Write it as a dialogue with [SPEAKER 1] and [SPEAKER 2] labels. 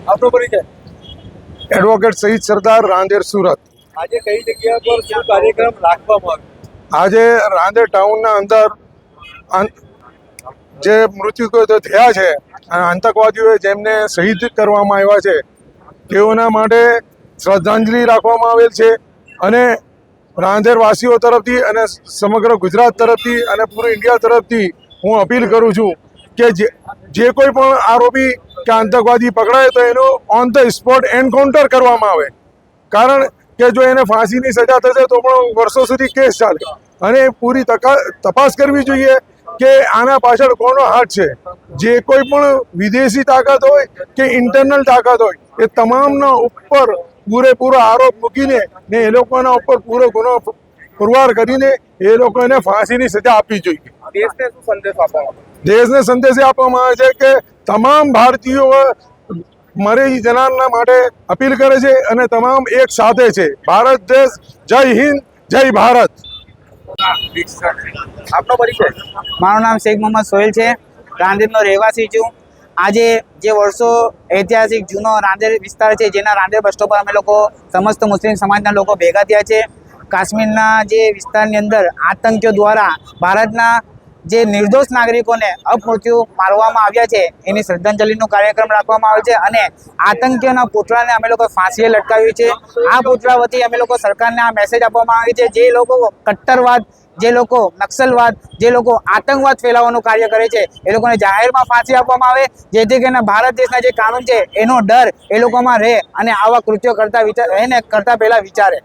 [SPEAKER 1] આપનો પરિચય?
[SPEAKER 2] એડવોકેટ શહીદ સરદાર, રાંદેર, સુરત।
[SPEAKER 1] આજે કઈ જગ્યા પર શું કાર્યક્રમ રાખવામાં
[SPEAKER 2] આજે રાંદેર ટાઉનના અંદર જે મૃત્યુ થયા છે, આતંકવાદીઓએ જેમને શહીદ કરવામાં આવ્યા છે તેઓના માટે શ્રદ્ધાંજલિ રાખવામાં આવેલ છે। અને રાંદેર વાસીઓ તરફથી અને સમગ્ર ગુજરાત તરફથી અને પૂરું ઇન્ડિયા તરફથી હું અપીલ કરું છું કે જે કોઈ પણ આરોપી કે આતંકવાદી પકડાય તો એનું ઓન ધ સ્પોટ એન્કાઉન્ટર કરવામાં આવે। કારણ કે જો એને ફાંસીની સજા થશે તો પણ વર્ષો સુધી કેસ ચાલે અને પૂરી તપાસ કરવી જોઈએ કે આના પાછળ કોનો હાથ છે। જે કોઈ પણ વિદેશી તાકાત હોય કે ઇન્ટરનલ તાકાત હોય એ તમામના ઉપર પૂરેપૂરો આરોપ મૂકીને ને એ લોકોના ઉપર પૂરો ગુનો પુરવાર કરીને એ લોકોને ફાંસીની સજા આપવી જોઈએ।
[SPEAKER 1] દેશને શું સંદેશ આપવામાં?
[SPEAKER 2] દેશને સંદેશ આપવામાં આવે છે કે તમામ ભારતીયો મરી જનારના માટે અપીલ કરે છે અને તમામ એક સાથે છે। ભારત દેશ, જય હિન્દ, જય ભારત।
[SPEAKER 1] આપનો પરિચય?
[SPEAKER 3] મારું નામ શેખ મોહમ્મદ સોહેલ છે, રાંદેરનો રહેવાસી છું। આજે જે વર્ષો ઐતિહાસિક જૂનો રાંદેર વિસ્તાર છે, જેના રાંદેર બસ સ્ટોપ પર અમે લોકો સમસ્ત મુસ્લિમ સમાજના લોકો ભેગા થયા છે। કાશ્મીરના જે વિસ્તારની અંદર આતંકીઓ દ્વારા ભારતના જે નિર્દોષ નાગરિકોને અપમૃત્યુ મારવામાં આવ્યા છે એની શ્રદ્ધાંજલિનો કાર્યક્રમ રાખવામાં આવે છે અને આતંકીઓના પુતળાને અમે લોકો ફાંસીએ લટકાવ્યું છે। આ પુતળા વતી અમે લોકો સરકારને આ મેસેજ આપવામાં આવે છે, જે લોકો કટ્ટરવાદ, જે લોકો નક્સલવાદ, જે લોકો આતંકવાદ ફેલાવવાનું કાર્ય કરે છે એ લોકોને જાહેરમાં ફાંસી આપવામાં આવે, જેથી કરીને ભારત દેશના જે કાનૂન છે એનો ડર એ લોકોમાં રહે અને આવા કૃત્યો કરતા પહેલા વિચારે।